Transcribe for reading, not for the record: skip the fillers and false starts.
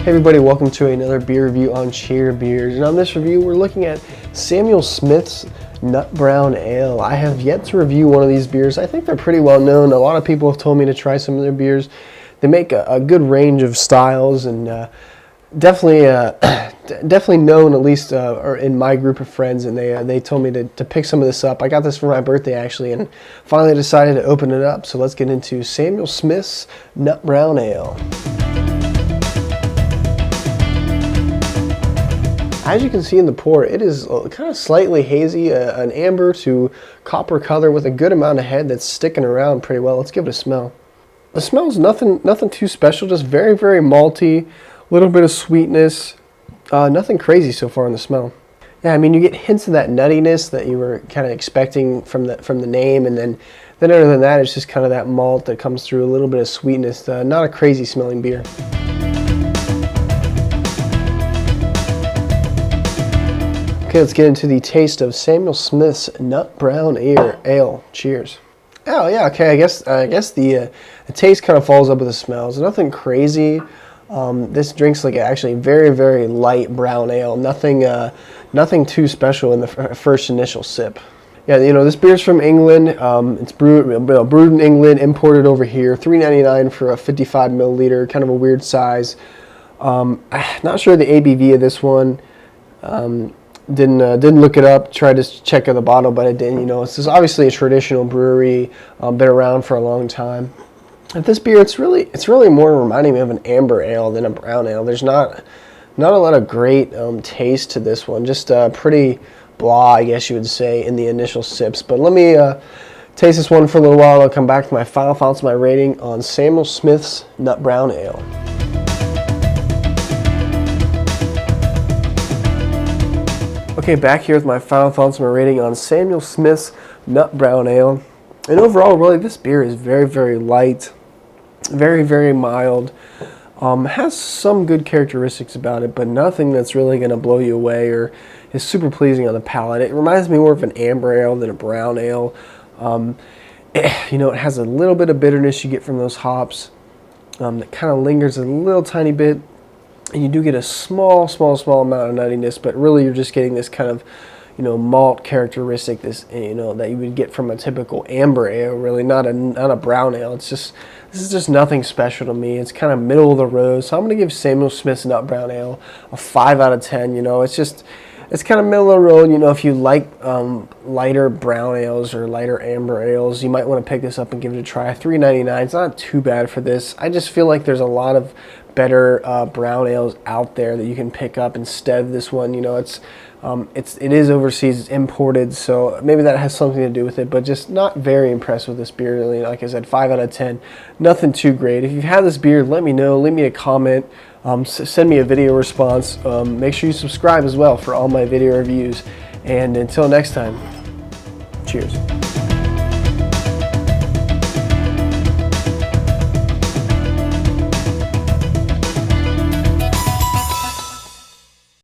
Hey everybody, welcome to another beer review on Cheer Beers. And on this review, we're looking at Samuel Smith's Nut Brown Ale. I have yet to review one of these beers. I think they're pretty well known. A lot of people have told me to try some of their beers. They make a good range of styles and definitely known, at least or in my group of friends, and they told me to pick some of this up. I got this for my birthday actually, and finally decided to open it up. So let's get into Samuel Smith's Nut Brown Ale. As you can see in the pour, it is kind of slightly hazy, an amber to copper color with a good amount of head that's sticking around pretty well. Let's give it a smell. The smell is nothing too special, just very, very malty, a little bit of sweetness, nothing crazy so far in the smell. Yeah, I mean, you get hints of that nuttiness that you were kind of expecting from the name, and then other than that, it's just kind of that malt that comes through, a little bit of sweetness, not a crazy smelling beer. Okay, let's get into the taste of Samuel Smith's Nut Brown Ale. Cheers. Oh yeah, okay. I guess the taste kind of follows up with the smells. Nothing crazy. This drink's like actually very, very light brown ale. Nothing too special in the first initial sip. Yeah, you know, this beer's from England. It's brewed in England, imported over here. $3.99 for a 55 milliliter. Kind of a weird size. Not sure the ABV of this one. Didn't look it up. Tried to check on the bottle, but I didn't. You know, this is obviously a traditional brewery, been around for a long time. And this beer, it's really more reminding me of an amber ale than a brown ale. There's not a lot of great taste to this one. Just pretty blah, I guess you would say, in the initial sips. But let me taste this one for a little while. I'll come back to my final thoughts, my rating on Samuel Smith's Nut Brown Ale. Okay, back here with my final thoughts and my rating on Samuel Smith's Nut Brown Ale. And overall, really, this beer is very, very light, very, very mild. Has some good characteristics about it, but nothing that's really going to blow you away or is super pleasing on the palate. It reminds me more of an amber ale than a brown ale. You know, it has a little bit of bitterness you get from those hops that kind of lingers a little tiny bit. And you do get a small amount of nuttiness, but really you're just getting this kind of, you know, malt characteristic, this, you know, that you would get from a typical amber ale, really, not a brown ale. This is just nothing special to me. It's kind of middle of the road. So I'm going to give Samuel Smith's Nut Brown Ale a 5 out of 10. You know, it's kind of middle of the road. You know, if you like lighter brown ales or lighter amber ales, you might want to pick this up and give it a try. $3.99. It's not too bad for this. I just feel like there's a lot of better brown ales out there that you can pick up instead of this one. You know, it is overseas, it's imported, so maybe that has something to do with it, but just not very impressed with this beer, really. Like I said, 5 out of 10. Nothing too great. If you've had this beer, let me know. Leave me a comment. Send me a video response. Make sure you subscribe as well for all my video reviews. And until next time, cheers.